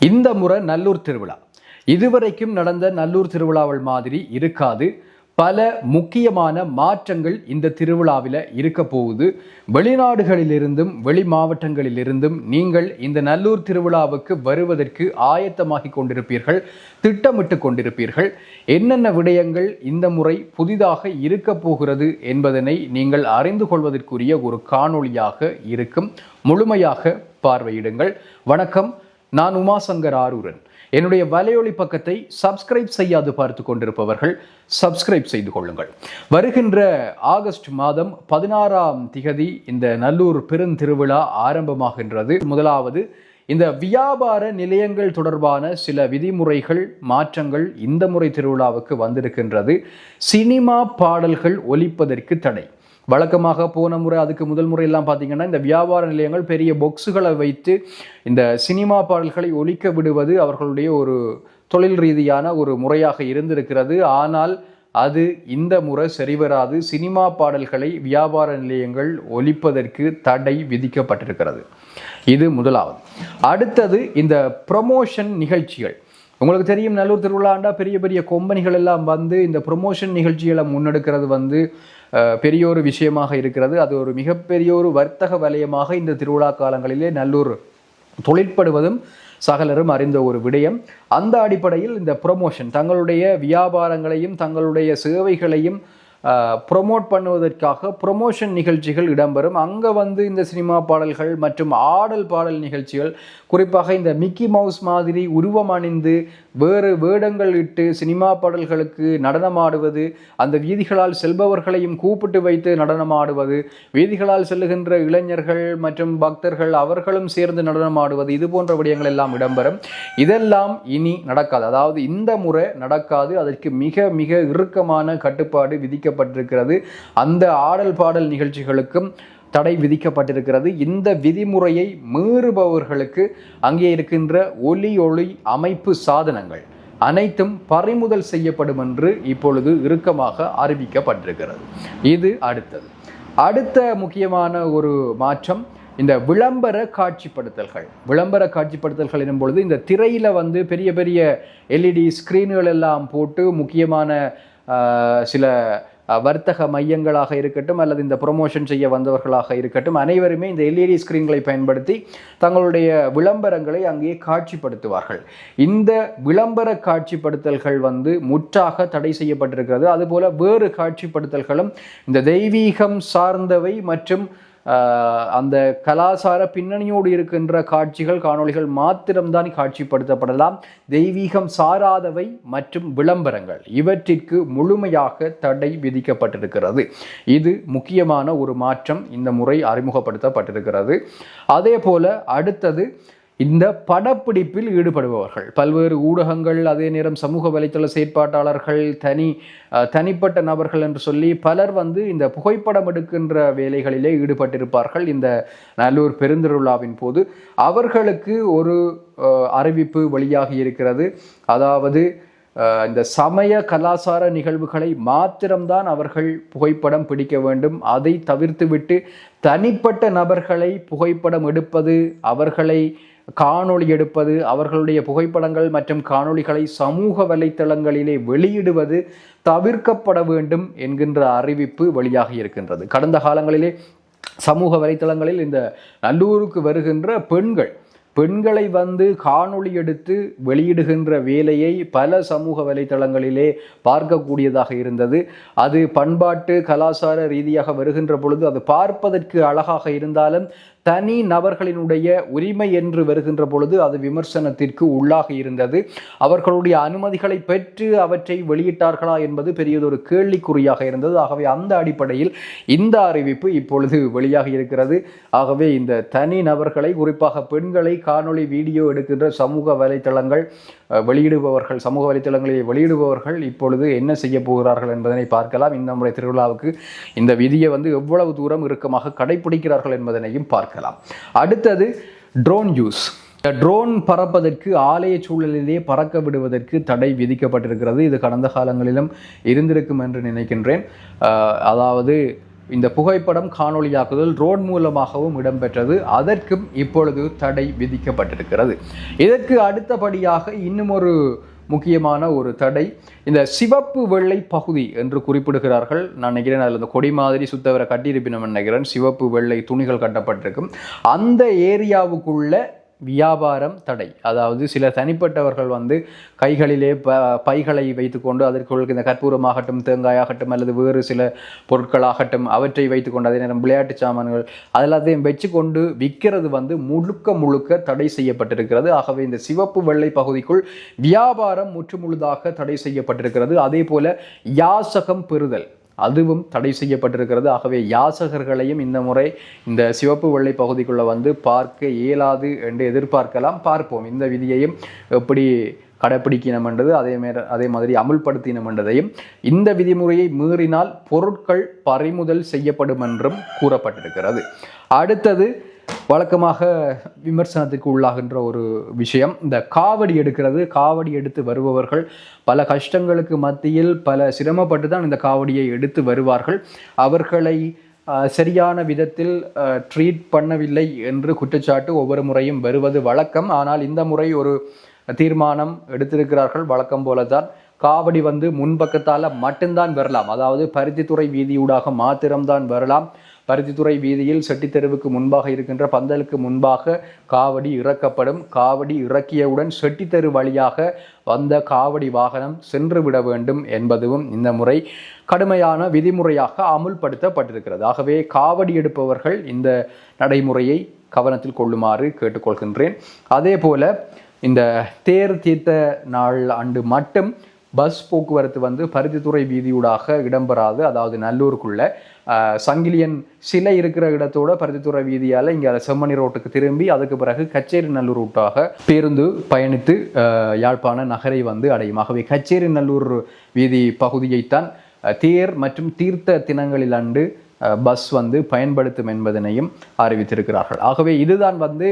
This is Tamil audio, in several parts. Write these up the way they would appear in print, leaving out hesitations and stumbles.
இந்த முறை நல்லூர் திருவிழா இதுவரைக்கும் நடந்த நல்லூர் திருவிழாவில் மாதிரி இருக்காது. பல முக்கியமான மாற்றங்கள் இந்த திருவிழாவில் இருக்க போகுது. வெளிநாடுகளிலிருந்தும் வெளி மாவட்டங்களிலிருந்தும் நீங்கள் இந்த நல்லூர் திருவிழாவுக்கு வருவதற்கு ஆயத்தமாகி கொண்டிருப்பீர்கள், திட்டமிட்டு கொண்டிருப்பீர்கள். என்னென்ன விடயங்கள் இந்த முறை புதிதாக இருக்க போகிறது என்பதனை நீங்கள் அறிந்து கொள்வதற்குரிய ஒரு காணொளியாக இருக்கும். முழுமையாக பார்வையிடுங்கள். வணக்கம், நான் உமாசங்கர் ஆரூரன். என்னுடைய வலையொலி பக்கத்தை சப்ஸ்கிரைப் செய்யாது பார்த்து கொண்டிருப்பவர்கள் சப்ஸ்கிரைப் செய்து கொள்ளுங்கள். வருகின்ற ஆகஸ்ட் மாதம் 16ஆம் திகதி இந்த நல்லூர் பெருந்திருவிழா ஆரம்பமாகின்றது. முதலாவது, இந்த வியாபார நிலையங்கள் தொடர்பான சில விதிமுறைகள் மாற்றங்கள் இந்த முறை திருவிழாவுக்கு வந்திருக்கின்றது. சினிமா பாடல்கள் ஒலிப்பதற்கு தடை. வழக்கமாக போன முறை அதுக்கு முதல் முறை எல்லாம் பார்த்தீங்கன்னா இந்த வியாபார நிலையங்கள் பெரிய பொக்ஸுகளை வைத்து இந்த சினிமா பாடல்களை ஒலிக்க விடுவது அவர்களுடைய ஒரு தொழில் ரீதியான ஒரு முறையாக இருந்திருக்கிறது. ஆனால் அது இந்த முறை சரிவராது. சினிமா பாடல்களை வியாபார நிலையங்கள் ஒலிப்பதற்கு தடை விதிக்கப்பட்டிருக்கிறது. இது முதலாவது. அடுத்தது, இந்த ப்ரமோஷன் நிகழ்ச்சிகள். உங்களுக்கு தெரியும், நல்லூர் திருவிழாண்டா பெரிய பெரிய கொம்பனிகள் எல்லாம் வந்து இந்த ப்ரொமோஷன் நிகழ்ச்சிகளை முன்னெடுக்கிறது பெரிய ஒரு விஷயமாக இருக்கிறது. அது ஒரு மிகப்பெரிய ஒரு வர்த்தக வலயமாக இந்த திருவிழா காலங்களிலே நல்லூர் தொழிற்படுவதும் சகலரும் அறிந்த ஒரு விடயம். அந்த அடிப்படையில் இந்த ப்ரொமோஷன் தங்களுடைய வியாபாரங்களையும் தங்களுடைய சேவைகளையும் ப்ரொமோட் பண்ணுவதற்காக ப்ரொமோஷன் நிகழ்ச்சிகள் இடம்பெறும். அங்கே வந்து இந்த சினிமா பாடல்கள் மற்றும் ஆடல் பாடல் நிகழ்ச்சிகள், குறிப்பாக இந்த மிக்கி மவுஸ் மாதிரி உருவம் அணிந்து வேறு வேடங்கள் இட்டு சினிமா பாடல்களுக்கு நடனமாடுவது, அந்த வீதிகளால் செல்பவர்களையும் கூப்பிட்டு வைத்து நடனமாடுவது, வீதிகளால் செல்லுகின்ற இளைஞர்கள் மற்றும் பக்தர்கள் அவர்களும் சேர்ந்து நடனமாடுவது, இது போன்ற விடயங்கள் எல்லாம் இடம்பெறும். இதெல்லாம் இனி நடக்காது. அதாவது இந்த முறை நடக்காது. அதற்கு மிக மிக இறுக்கமான கட்டுப்பாடு விதிக்கப்பட்டிருக்கிறது. அந்த ஆடல் பாடல் நிகழ்ச்சிகளுக்கும் தடை விதிக்கப்பட்டிருக்கிறது. இந்த விதிமுறையை மீறுபவர்களுக்கு அங்கே இருக்கின்ற ஒலி அமைப்பு சாதனங்கள் அனைத்தும் பறிமுதல் செய்யப்படும் என்று இப்பொழுது இறுக்கமாக அறிவிக்கப்பட்டிருக்கிறது. இது அடுத்த முக்கியமான ஒரு மாற்றம், இந்த விளம்பர காட்சிப்படுத்தல்கள். விளம்பர காட்சிப்படுத்தல்கள் எனும் பொழுது இந்த திரையில வந்து பெரிய பெரிய எல்இடி ஸ்கிரீன்கள் எல்லாம் போட்டு முக்கியமான சில வர்த்தக மையங்களாக இருக்கட்டும் அல்லது இந்த ப்ரொமோஷன் செய்ய வந்தவர்களாக இருக்கட்டும், அனைவருமே இந்த எல்இடி ஸ்கிரீன்களை பயன்படுத்தி தங்களுடைய விளம்பரங்களை அங்கே காட்சிப்படுத்துவார்கள். இந்த விளம்பர காட்சிப்படுத்தல்கள் வந்து முற்றாக தடை செய்யப்பட்டிருக்கிறது. அதுபோல வேறு காட்சிப்படுத்தல்களும் இந்த தெய்வீகம் சார்ந்தவை மற்றும் அந்த கலாச்சார பின்னணியோடு இருக்கின்ற காட்சிகள் காணொளிகள் மாத்திரம்தான் காட்சிப்படுத்தப்படலாம். தெய்வீகம் சாராதவை மற்றும் விளம்பரங்கள் இவற்றிற்கு முழுமையாக தடை விதிக்கப்பட்டிருக்கிறது. இது முக்கியமான ஒரு மாற்றம் இந்த முறை அறிமுகப்படுத்தப்பட்டிருக்கிறது. அதே போல அடுத்தது, இந்த படப்பிடிப்பில் ஈடுபடுபவர்கள், பல்வேறு ஊடகங்கள், அதே நேரம் சமூக வலைத்தள செயற்பாட்டாளர்கள், தனிப்பட்ட நபர்கள் என்று சொல்லி பலர் வந்து இந்த புகைப்படம் எடுக்கின்ற வேலைகளிலே ஈடுபட்டிருப்பார்கள். இந்த நல்லூர் பெருந்திருவிழாவின் போது அவர்களுக்கு ஒரு அறிவிப்பு வெளியாகி இருக்கிறது. அதாவது இந்த சமய கலாச்சார நிகழ்வுகளை மாத்திரம்தான் அவர்கள் புகைப்படம் பிடிக்க வேண்டும். அதை தவிர்த்துவிட்டு தனிப்பட்ட நபர்களை புகைப்படம் எடுப்பது, அவர்களை காணொளி எடுப்பது, அவர்களுடைய புகைப்படங்கள் மற்றும் காணொளிகளை சமூக வலைத்தளங்களிலே வெளியிடுவது தவிர்க்கப்பட வேண்டும் என்கின்ற அறிவிப்பு வெளியாகி இருக்கின்றது. கடந்த காலங்களிலே சமூக வலைத்தளங்களில் இந்த நல்லூருக்கு வருகின்ற பெண்களை வந்து காணொளி எடுத்து வெளியிடுகின்ற வேலையை பல சமூக வலைத்தளங்களிலே பார்க்கக்கூடியதாக இருந்தது. அது பண்பாட்டு கலாச்சார ரீதியாக வருகின்ற பொழுது அது பார்ப்பதற்கு அழகாக இருந்தாலும் தனி நபர்களினுடைய உரிமை என்று வருகின்ற பொழுது அது விமர்சனத்திற்கு உள்ளாகி இருந்தது. அவர்களுடைய அனுமதிகளை பெற்று அவற்றை வெளியிட்டார்களா என்பது பெரியதொரு கேள்விக்குறியாக இருந்தது. ஆகவே அந்த அடிப்படையில் இந்த அறிவிப்பு இப்பொழுது வெளியாகி இருக்கிறது. ஆகவே இந்த தனி நபர்களை, குறிப்பாக பெண்களை காணொளி வீடியோ எடுக்கின்ற சமூக வலைத்தளங்கள் வெளியிடுபவர்கள், சமூக வலைத்தளங்களில் வெளியிடுபவர்கள் இப்பொழுது என்ன செய்ய போகிறார்கள் என்பதனை பார்க்கலாம். இந்த முறை திருவிழாவுக்கு இந்த விதியை வந்து எவ்வளவு தூரம் இறுக்கமாக கடைபிடிக்கிறார்கள் என்பதனையும் பார்க்கலாம். அடுத்தது, ட்ரோன் யூஸ். ட்ரோன் பறப்பதற்கு ஆலய சூழலிலே பறக்க விடுவதற்கு தடை விதிக்கப்பட்டிருக்கிறது. இது கடந்த காலங்களிலும் இருந்திருக்கும் என்று நினைக்கின்றேன். அதாவது இந்த புகைப்படம் காணொளியாக்குதல் ட்ரோன் மூலமாகவும் இடம்பெற்றது. அதற்கும் இப்பொழுது தடை விதிக்கப்பட்டிருக்கிறது. இதற்கு அடுத்தபடியாக இன்னும் ஒரு முக்கியமான ஒரு தடை இந்த சிவப்பு வெள்ளை பகுதி என்று குறிப்பிடுகிறார்கள். நான் நினைக்கிறேன் அதில் இந்த கொடி மாதிரி சுத்தவரை கட்டியிருப்பினும் நினைக்கிறேன். சிவப்பு வெள்ளை துணிகள் கட்டப்பட்டிருக்கும். அந்த ஏரியாவுக்குள்ள வியாபாரம் தடை. அதாவது சில தனிப்பட்டவர்கள் வந்து கைகளிலே பைகளை வைத்துக்கொண்டு அதற்குள் இந்த கற்பூரமாகட்டும், தேங்காயாகட்டும், அல்லது வேறு சில பொருட்களாகட்டும் அவற்றை வைத்துக்கொண்டு, அதே நேரம் விளையாட்டு சாமான்கள் அதெல்லாத்தையும் வச்சு கொண்டு விற்கிறது வந்து முழுக்க தடை செய்யப்பட்டிருக்கிறது. ஆகவே இந்த சிவப்பு வெள்ளை பகுதிக்குள் வியாபாரம் முற்றுமுழுதாக தடை செய்யப்பட்டிருக்கிறது. அதே போல யாசகம் பெறுதல் அதுவும் தடை செய்யப்பட்டிருக்கிறது. ஆகவே யாசகர்களையும் இந்த முறை இந்த சிவப்பு வெள்ளை பகுதிக்குள்ள வந்து பார்க்க இயலாது என்று எதிர்பார்க்கலாம். பார்ப்போம் இந்த விதியையும் எப்படி கடைப்பிடிக்கணும் என்றது, அதே மாதிரி அமுல்படுத்தினம் என்றதையும். இந்த விதிமுறையை மீறினால் பொருட்கள் பறிமுதல் செய்யப்படும் என்றும் கூறப்பட்டிருக்கிறது. அடுத்தது வழக்கமாக விமர்சனத்துக்கு உள்ளாகின்ற ஒரு விஷயம் இந்த காவடி எடுக்கிறது. காவடி எடுத்து வருபவர்கள் பல கஷ்டங்களுக்கு மத்தியில் பல சிரமப்பட்டு தான் இந்த காவடியை எடுத்து வருவார்கள். அவர்களை சரியான விதத்தில் ட்ரீட் பண்ணவில்லை என்று குற்றச்சாட்டு ஒவ்வொரு முறையும் வருவது வழக்கம். ஆனால் இந்த முறை ஒரு தீர்மானம் எடுத்திருக்கிறார்கள். வழக்கம் போலதான் காவடி வந்து முன்பக்கத்தால் மட்டும்தான் வரலாம். அதாவது பருத்தித்துறை வீதியூடாக மாத்திரம்தான் வரலாம். பருத்தித்துறை வீதியில் செட்டித்தெருவுக்கு முன்பாக இருக்கின்ற பந்தலுக்கு முன்பாக காவடி இறக்கப்படும். காவடி இறக்கியவுடன் செட்டித்தெரு வழியாக வந்த காவடி வாகனம் சென்று விட வேண்டும் என்பதும் இந்த முறை கடுமையான விதிமுறையாக அமுல்படுத்தப்பட்டிருக்கிறது. ஆகவே காவடி எடுப்பவர்கள் இந்த நடைமுறையை கவனத்தில் கொள்ளுமாறு கேட்டுக்கொள்கின்றேன். அதே போல இந்த தேர் தீர்த்த நாள் அன்று மட்டும் பஸ் போக்குவரத்து வந்து பருத்தித்துறை வீதியூடாக இடம்பெறாது. அதாவது நல்லூருக்குள்ள சங்கிலியன் சிலை இருக்கிற இடத்தோட பருத்தித்துறை வீதியால் இங்கே செம்மணி ரோட்டுக்கு திரும்பி அதுக்கு பிறகு கச்சேரி நல்லூர் ரூட்டாக பேருந்து பயணித்து யாழ்ப்பாண நகரை வந்து அடையும். ஆகவே கச்சேரி நல்லூர் வீதி பகுதியைத்தான் தேர் மற்றும் தீர்த்த தினங்களில் அன்று பஸ் வந்து பயன்படுத்தும் என்பதனையும் அறிவித்திருக்கிறார்கள். ஆகவே இதுதான் வந்து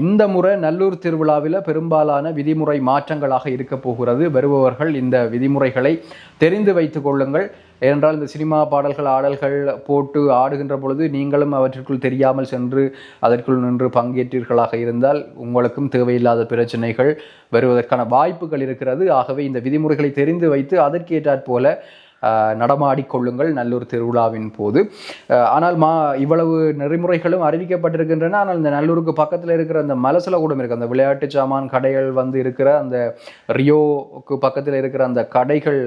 இந்த முறை நல்லூர் திருவிழாவில் பெரும்பாலான விதிமுறை மாற்றங்களாக இருக்க போகிறது. வருபவர்கள் இந்த விதிமுறைகளை தெரிந்து வைத்துக் கொள்ளுங்கள். ஏனென்றால் இந்த சினிமா பாடல்கள் ஆடல்கள் போட்டு ஆடுகின்ற பொழுது நீங்களும் அவற்றிற்குள் தெரியாமல் சென்று அதற்குள் நின்று பங்கேற்றீர்களாக இருந்தால் உங்களுக்கும் தேவையில்லாத பிரச்சனைகள் வருவதற்கான வாய்ப்புகள் இருக்கிறது. ஆகவே இந்த விதிமுறைகளை தெரிந்து வைத்து அதற்கேற்றாற் போல நடமாடிக்கொள்ளுங்கள் நல்லூர் திருவிழாவின் போது. ஆனால் இவ்வளவு நெறிமுறைகளும் அறிவிக்கப்பட்டிருக்கின்றன. ஆனால் இந்த நல்லூருக்கு பக்கத்தில் இருக்கிற அந்த மலசல கூடம் இருக்குது, அந்த விளையாட்டு சாமான் கடைகள் வந்து இருக்கிற அந்த ரியோவுக்கு பக்கத்தில் இருக்கிற அந்த கடைகள்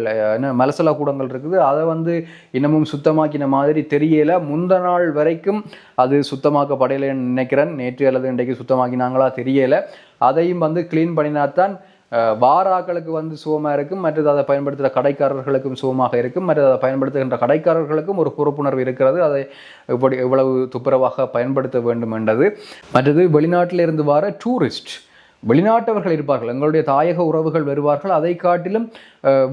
மலசல கூடங்கள் இருக்குது. அதை வந்து இன்னமும் சுத்தமாக்கின மாதிரி தெரியல. முந்த நாள் வரைக்கும் அது சுத்தமாக்கப்படையிலன்னு நினைக்கிறேன். நேற்று அல்லது இன்றைக்கு சுத்தமாக்கினாங்களா தெரியல. அதையும் வந்து கிளீன் பண்ணினாத்தான் வாராக்களுக்கு வந்து சுகமாக இருக்கும். மற்றது அதை பயன்படுத்துகிற கடைக்காரர்களுக்கும் சுகமாக இருக்கும். மற்றது அதை பயன்படுத்துகின்ற கடைக்காரர்களுக்கும் ஒரு பொறுப்புணர்வு இருக்கிறது. அதை இப்படி எவ்வளவு துப்புரவாக பயன்படுத்த வேண்டும் என்றது. மற்றது வெளிநாட்டிலிருந்து வர டூரிஸ்ட் வெளிநாட்டவர்கள் இருப்பார்கள். எங்களுடைய தாயக உறவுகள் வருவார்கள். அதை காட்டிலும்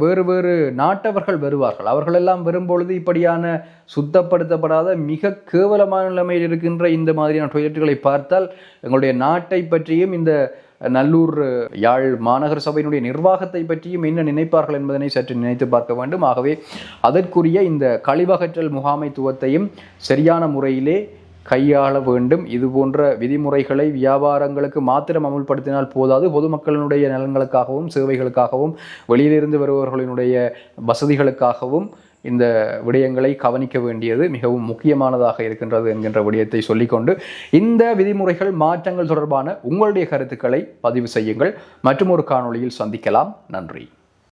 வேறு நாட்டவர்கள் வருவார்கள். அவர்களெல்லாம் வரும்பொழுது இப்படியான சுத்தப்படுத்தப்படாத மிக கேவலமான நிலைமையில் இருக்கின்ற இந்த மாதிரியான டொய்லெட்டுகளை பார்த்தால் எங்களுடைய நாட்டை பற்றியும் இந்த நல்லூர் யாழ் மாநகர சபையினுடைய நிர்வாகத்தை பற்றியும் என்ன நினைப்பார்கள் என்பதனை சற்று நினைத்து பார்க்க வேண்டும். ஆகவே அதற்குரிய இந்த கழிவகற்றல் முகாமைத்துவத்தையும் சரியான முறையிலே கையாள வேண்டும். இது போன்ற விதிமுறைகளை வியாபாரங்களுக்கு மாத்திரம் அமுல்படுத்தினால் போதாது. பொதுமக்களினுடைய நலன்களுக்காகவும் சேவைகளுக்காகவும் வெளியிலிருந்து வருபவர்களினுடைய வசதிகளுக்காகவும் இந்த விடயங்களை கவனிக்க வேண்டியது மிகவும் முக்கியமானதாக இருக்கின்றது என்கின்ற விடயத்தை சொல்லிக்கொண்டு இந்த விதிமுறைகள் மாற்றங்கள் தொடர்பான உங்களுடைய கருத்துக்களை பதிவு செய்யுங்கள். மற்றும் ஒரு காணொளியில் சந்திக்கலாம். நன்றி.